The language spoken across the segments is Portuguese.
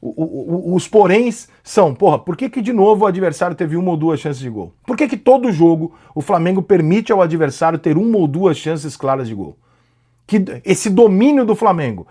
Os poréns são, porra, por que de novo o adversário teve uma ou duas chances de gol? Por que todo jogo o Flamengo permite ao adversário ter uma ou duas chances claras de gol? Que esse domínio do Flamengo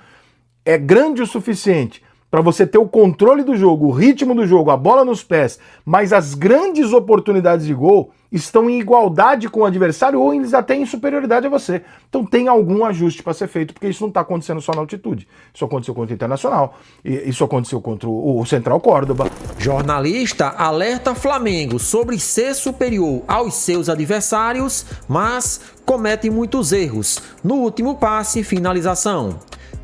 é grande o suficiente para você ter o controle do jogo, o ritmo do jogo, a bola nos pés, mas as grandes oportunidades de gol estão em igualdade com o adversário ou eles até em superioridade a você. Então tem algum ajuste para ser feito, porque isso não está acontecendo só na altitude. Isso aconteceu contra o Internacional, isso aconteceu contra o Central Córdoba. Jornalista alerta Flamengo sobre ser superior aos seus adversários, mas comete muitos erros no último passe e finalização.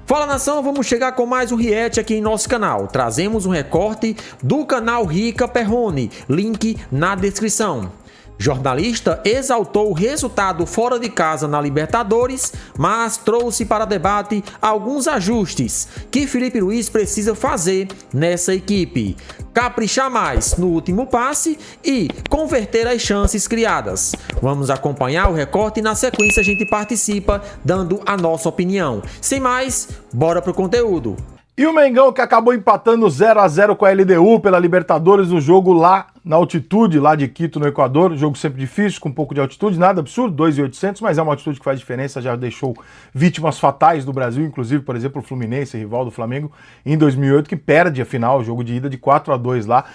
Fala, nação, vamos chegar com mais um react aqui em nosso canal. Trazemos um recorte do canal Rica Perrone, link na descrição. Jornalista exaltou o resultado fora de casa na Libertadores, mas trouxe para debate alguns ajustes que Filipe Luís precisa fazer nessa equipe. Caprichar mais no último passe e converter as chances criadas. Vamos acompanhar o recorte e na sequência a gente participa dando a nossa opinião. Sem mais, bora pro conteúdo. E o Mengão que acabou empatando 0-0 com a LDU pela Libertadores no jogo lá na altitude, lá de Quito, no Equador. Jogo sempre difícil, com um pouco de altitude, nada absurdo, 2.800, mas é uma altitude que faz diferença, já deixou vítimas fatais do Brasil, inclusive, por exemplo, o Fluminense, rival do Flamengo, em 2008, que perde a final, o jogo de ida de 4-2 lá,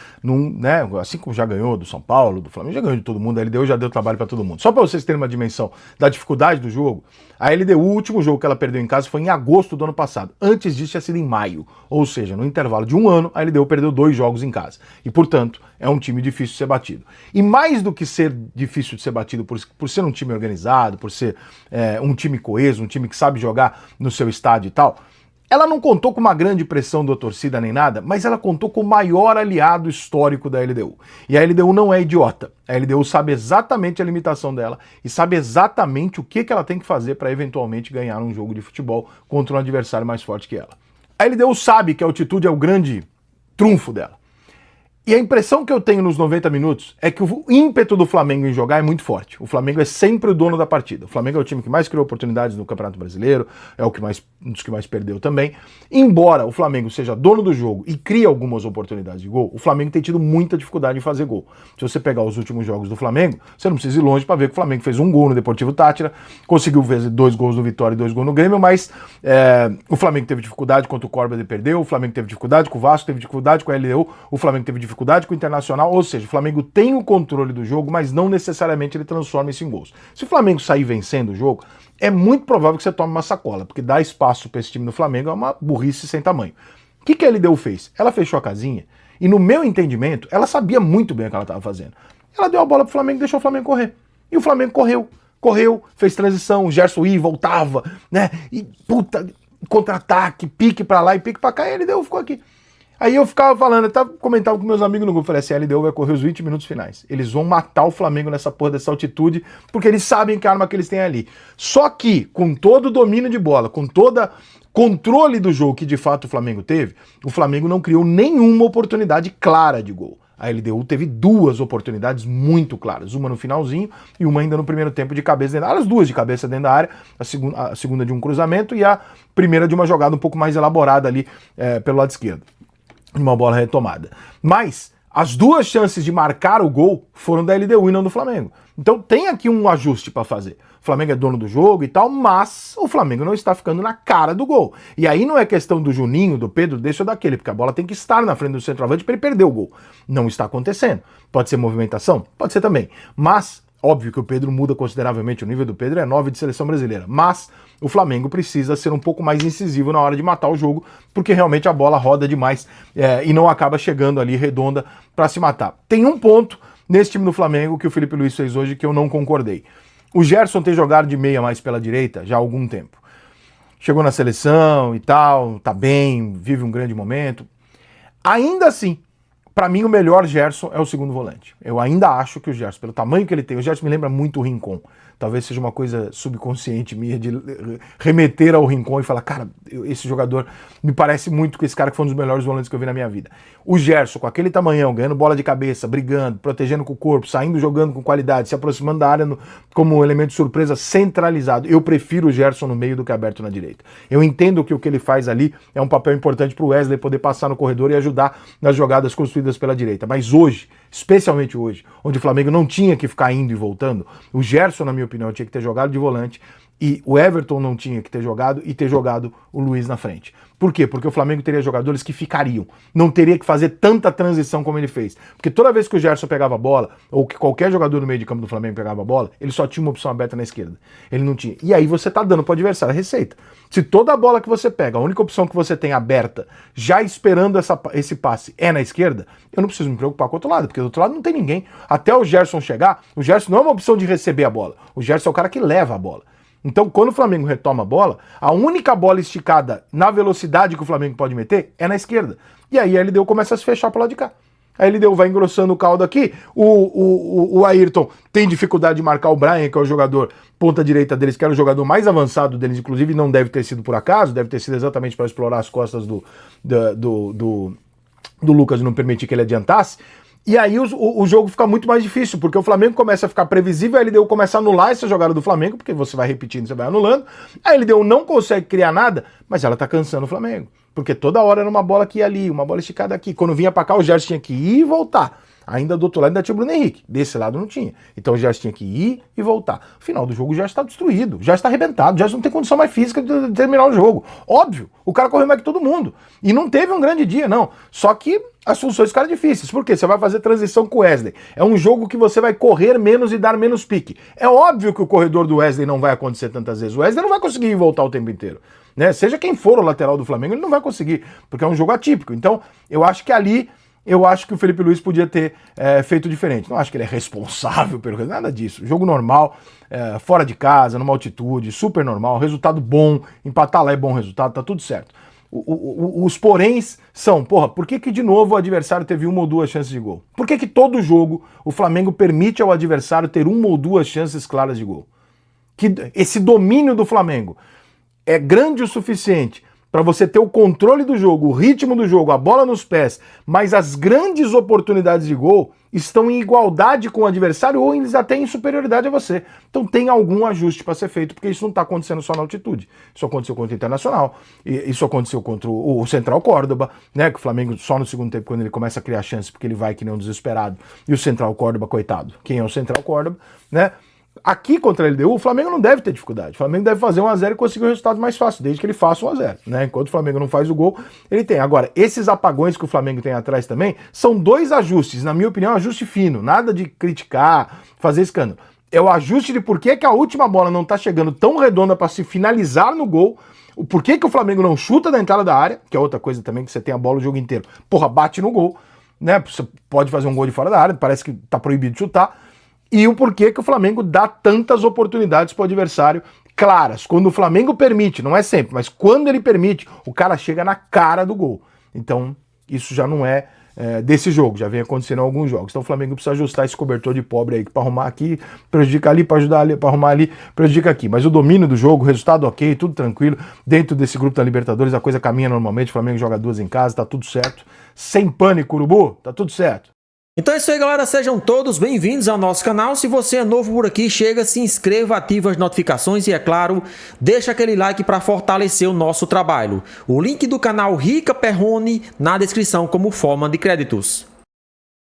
assim como já ganhou do São Paulo, do Flamengo, já ganhou de todo mundo, a LDU já deu trabalho para todo mundo. Só para vocês terem uma dimensão da dificuldade do jogo, a LDU, o último jogo que ela perdeu em casa foi em agosto do ano passado. Antes disso tinha sido em maio, ou seja, no intervalo de um ano, a LDU perdeu 2 jogos em casa. E, portanto, é um time difícil de ser batido. E mais do que ser difícil de ser batido por ser um time organizado, por ser um time coeso, um time que sabe jogar no seu estádio e tal, ela não contou com uma grande pressão da torcida nem nada, mas ela contou com o maior aliado histórico da LDU. E a LDU não é idiota. A LDU sabe exatamente a limitação dela e sabe exatamente o que ela tem que fazer para eventualmente ganhar um jogo de futebol contra um adversário mais forte que ela. A LDU sabe que a altitude é o grande trunfo dela. E a impressão que eu tenho nos 90 minutos é que o ímpeto do Flamengo em jogar é muito forte. O Flamengo é sempre o dono da partida. O Flamengo é o time que mais criou oportunidades no Campeonato Brasileiro, é um dos que mais perdeu também. Embora o Flamengo seja dono do jogo e crie algumas oportunidades de gol, o Flamengo tem tido muita dificuldade em fazer gol. Se você pegar os últimos jogos do Flamengo, você não precisa ir longe para ver que o Flamengo fez um gol no Deportivo Táchira, conseguiu fazer 2 gols no Vitória e 2 gols no Grêmio, mas o Flamengo teve dificuldade contra o Córdoba e perdeu, o Flamengo teve dificuldade com o Vasco, teve dificuldade com a LDU, o Flamengo teve dificuldade com o Internacional, ou seja, o Flamengo tem o controle do jogo, mas não necessariamente ele transforma isso em gols. Se o Flamengo sair vencendo o jogo, é muito provável que você tome uma sacola, porque dar espaço para esse time do Flamengo é uma burrice sem tamanho. O que a LDU fez? Ela fechou a casinha e, no meu entendimento, ela sabia muito bem o que ela estava fazendo. Ela deu a bola pro Flamengo e deixou o Flamengo correr. E o Flamengo correu, fez transição, o Gerson ia, voltava, né? E puta, contra-ataque, pique pra lá e pique pra cá, e a LDU ficou aqui. Aí eu ficava falando, eu comentava com meus amigos no grupo, falei assim, a LDU vai correr os 20 minutos finais. Eles vão matar o Flamengo nessa porra dessa altitude, porque eles sabem que a arma que eles têm ali. Só que, com todo o domínio de bola, com todo controle do jogo que de fato o Flamengo teve, o Flamengo não criou nenhuma oportunidade clara de gol. A LDU teve 2 oportunidades muito claras, uma no finalzinho e uma ainda no primeiro tempo de cabeça dentro da área, as 2 de cabeça dentro da área, a segunda de um cruzamento e a primeira de uma jogada um pouco mais elaborada ali pelo lado esquerdo. Uma bola retomada. Mas as 2 chances de marcar o gol foram da LDU e não do Flamengo. Então tem aqui um ajuste para fazer. O Flamengo é dono do jogo e tal, mas o Flamengo não está ficando na cara do gol. E aí não é questão do Juninho, do Pedro, desse ou daquele, porque a bola tem que estar na frente do centroavante para ele perder o gol. Não está acontecendo. Pode ser movimentação? Pode ser também. Mas óbvio que o Pedro muda consideravelmente, o nível do Pedro é 9 de seleção brasileira, mas o Flamengo precisa ser um pouco mais incisivo na hora de matar o jogo, porque realmente a bola roda demais e não acaba chegando ali redonda para se matar. Tem um ponto nesse time do Flamengo que o Filipe Luís fez hoje que eu não concordei. O Gerson tem jogado de meia mais pela direita já há algum tempo. Chegou na seleção e tal, tá bem, vive um grande momento. Ainda assim, para mim, o melhor Gerson é o segundo volante. Eu ainda acho que o Gerson, pelo tamanho que ele tem, o Gerson me lembra muito o Rincon. talvez seja uma coisa subconsciente minha de remeter ao Rincon e falar, cara, esse jogador me parece muito com esse cara que foi um dos melhores volantes que eu vi na minha vida. O Gerson, com aquele tamanhão, ganhando bola de cabeça, brigando, protegendo com o corpo, saindo jogando com qualidade, se aproximando da área como um elemento de surpresa centralizado. Eu prefiro o Gerson no meio do que aberto na direita. Eu entendo que o que ele faz ali é um papel importante para o Wesley poder passar no corredor e ajudar nas jogadas construídas pela direita. Mas hoje, especialmente hoje, onde o Flamengo não tinha que ficar indo e voltando, o Gerson, na minha opinião, tinha que ter jogado de volante e o Everton não tinha que ter jogado e ter jogado o Luiz na frente. Por quê? Porque o Flamengo teria jogadores que ficariam. Não teria que fazer tanta transição como ele fez. Porque toda vez que o Gerson pegava a bola, ou que qualquer jogador no meio de campo do Flamengo pegava a bola, ele só tinha uma opção aberta na esquerda. Ele não tinha. E aí você tá dando pro adversário a receita. Se toda a bola que você pega, a única opção que você tem aberta, já esperando esse passe, é na esquerda, eu não preciso me preocupar com o outro lado, porque do outro lado não tem ninguém. Até o Gerson chegar, o Gerson não é uma opção de receber a bola. O Gerson é o cara que leva a bola. Então, quando o Flamengo retoma a bola, a única bola esticada na velocidade que o Flamengo pode meter é na esquerda. E aí a LDU começa a se fechar pro lado de cá. A LDU vai engrossando o caldo aqui, o Ayrton tem dificuldade de marcar o Brian, que é o jogador ponta direita deles, que era o jogador mais avançado deles, inclusive não deve ter sido por acaso, deve ter sido exatamente para explorar as costas do Lucas e não permitir que ele adiantasse. E aí o jogo fica muito mais difícil, porque o Flamengo começa a ficar previsível, a LDU começa a anular essa jogada do Flamengo, porque você vai repetindo, você vai anulando, a LDU não consegue criar nada, mas ela tá cansando o Flamengo, porque toda hora era uma bola aqui e ali, uma bola esticada aqui, quando vinha pra cá o Gerson tinha que ir e voltar, ainda do outro lado ainda tinha o Bruno Henrique, desse lado não tinha, então o Gerson tinha que ir e voltar. No final do jogo o Gerson tá destruído, o Gerson tá arrebentado, o Gerson não tem condição mais física de terminar o jogo, óbvio, o cara correu mais que todo mundo, e não teve um grande dia não, só que as funções ficaram difíceis. Por quê? Você vai fazer transição com o Wesley. É um jogo que você vai correr menos e dar menos pique. É óbvio que o corredor do Wesley não vai acontecer tantas vezes. O Wesley não vai conseguir voltar o tempo inteiro. Né? Seja quem for o lateral do Flamengo, ele não vai conseguir, porque é um jogo atípico. Então, eu acho que ali, que o Felipe Luiz podia ter feito diferente. Não acho que ele é responsável pelo nada disso. Jogo normal, fora de casa, numa altitude, super normal, resultado bom, empatar lá é bom resultado, tá tudo certo. Os poréns são, por que de novo o adversário teve uma ou duas chances de gol? Por que todo jogo o Flamengo permite ao adversário ter uma ou duas chances claras de gol? Que esse domínio do Flamengo é grande o suficiente para você ter o controle do jogo, o ritmo do jogo, a bola nos pés, mas as grandes oportunidades de gol estão em igualdade com o adversário ou eles até em superioridade a você. Então tem algum ajuste para ser feito, porque isso não está acontecendo só na altitude. Isso aconteceu contra o Internacional, isso aconteceu contra o Central Córdoba, né, que o Flamengo só no segundo tempo, quando ele começa a criar chance, porque ele vai que nem um desesperado, e o Central Córdoba, coitado. Quem é o Central Córdoba, né? Aqui contra a LDU, o Flamengo não deve ter dificuldade. O Flamengo deve fazer 1-0 e conseguir o resultado mais fácil, desde que ele faça 1-0, né? Enquanto o Flamengo não faz o gol, ele tem. Agora, esses apagões que o Flamengo tem atrás também, são dois ajustes, na minha opinião, ajuste fino, nada de criticar, fazer escândalo. É o ajuste de por que a última bola não tá chegando tão redonda para se finalizar no gol, o porquê que o Flamengo não chuta da entrada da área, que é outra coisa também, que você tem a bola o jogo inteiro, bate no gol, né? Você pode fazer um gol de fora da área, parece que tá proibido de chutar. E o porquê que o Flamengo dá tantas oportunidades para o adversário claras. Quando o Flamengo permite, não é sempre, mas quando ele permite, o cara chega na cara do gol. Então, isso já não é desse jogo, já vem acontecendo em alguns jogos. Então o Flamengo precisa ajustar esse cobertor de pobre aí, que para arrumar aqui, prejudica ali, para ajudar ali, para arrumar ali, prejudica aqui. Mas o domínio do jogo, o resultado ok, tudo tranquilo. Dentro desse grupo da Libertadores, a coisa caminha normalmente, o Flamengo joga 2 em casa, tá tudo certo. Sem pânico, Urubu, tá tudo certo. Então é isso aí, galera, sejam todos bem-vindos ao nosso canal. Se você é novo por aqui, chega, se inscreva, ativa as notificações e, é claro, deixa aquele like para fortalecer o nosso trabalho. O link do canal Rica Perrone na descrição como forma de créditos.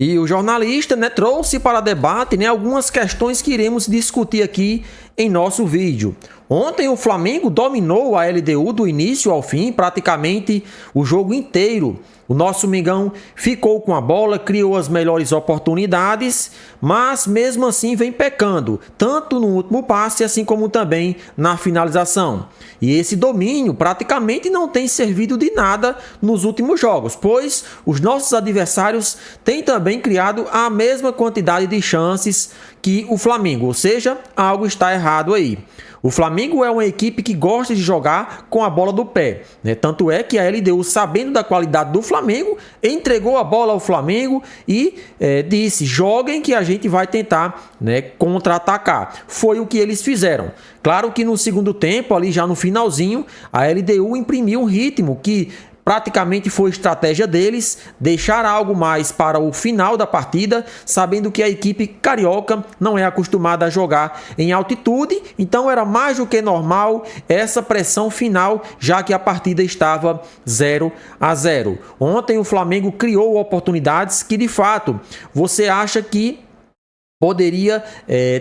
E o jornalista, trouxe para debate, algumas questões que iremos discutir aqui em nosso vídeo. Ontem o Flamengo dominou a LDU do início ao fim, praticamente o jogo inteiro. O nosso Mengão ficou com a bola, criou as melhores oportunidades, mas mesmo assim vem pecando, tanto no último passe, assim como também na finalização. E esse domínio praticamente não tem servido de nada nos últimos jogos, pois os nossos adversários têm também criado a mesma quantidade de chances que o Flamengo, ou seja, algo está errado errado aí. O Flamengo é uma equipe que gosta de jogar com a bola do pé, né? Tanto é que a LDU, sabendo da qualidade do Flamengo, entregou a bola ao Flamengo e disse: joguem que a gente vai tentar, né, contra-atacar. Foi o que eles fizeram. Claro que no segundo tempo, ali já no finalzinho, a LDU imprimiu um ritmo que praticamente foi estratégia deles, deixar algo mais para o final da partida, sabendo que a equipe carioca não é acostumada a jogar em altitude, então era mais do que normal essa pressão final, já que a partida estava 0-0. Ontem o Flamengo criou oportunidades que, de fato, você acha que poderia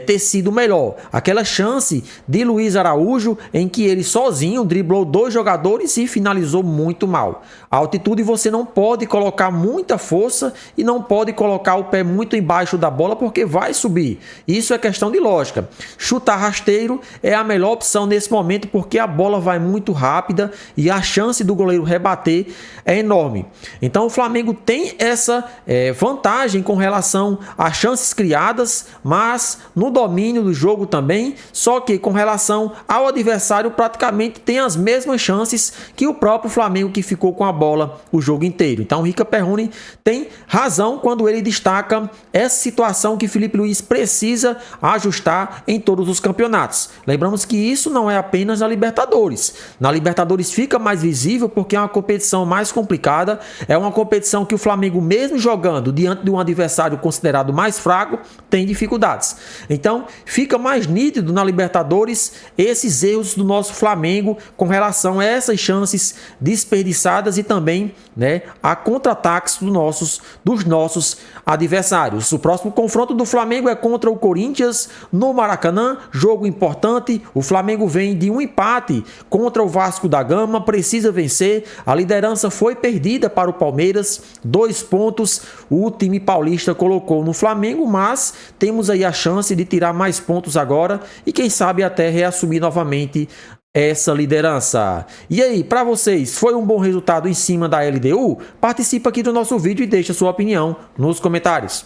ter sido melhor. Aquela chance de Luiz Araújo em que ele sozinho driblou 2 jogadores e finalizou muito mal. A altitude você não pode colocar muita força e não pode colocar o pé muito embaixo da bola porque vai subir. Isso é questão de lógica. Chutar rasteiro é a melhor opção nesse momento porque a bola vai muito rápida e a chance do goleiro rebater é enorme. Então o Flamengo tem essa vantagem com relação às chances criadas, mas no domínio do jogo também, só que com relação ao adversário praticamente tem as mesmas chances que o próprio Flamengo, que ficou com a bola o jogo inteiro. Então o Rica Perrone tem razão quando ele destaca essa situação que Felipe Luiz precisa ajustar em todos os campeonatos. Lembramos que isso não é apenas na Libertadores. Na Libertadores fica mais visível porque é uma competição mais complicada, é uma competição que o Flamengo, mesmo jogando diante de um adversário considerado mais fraco, tem dificuldades. Então, fica mais nítido na Libertadores esses erros do nosso Flamengo com relação a essas chances desperdiçadas e também, né, a contra-ataques dos nossos adversários. O próximo confronto do Flamengo é contra o Corinthians no Maracanã, jogo importante. O Flamengo vem de um empate contra o Vasco da Gama, precisa vencer. A liderança foi perdida para o Palmeiras, 2 pontos o time paulista colocou no Flamengo, mas temos aí a chance de tirar mais pontos agora e quem sabe até reassumir novamente essa liderança. E aí, para vocês, foi um bom resultado em cima da LDU? Participa aqui do nosso vídeo e deixa sua opinião nos comentários.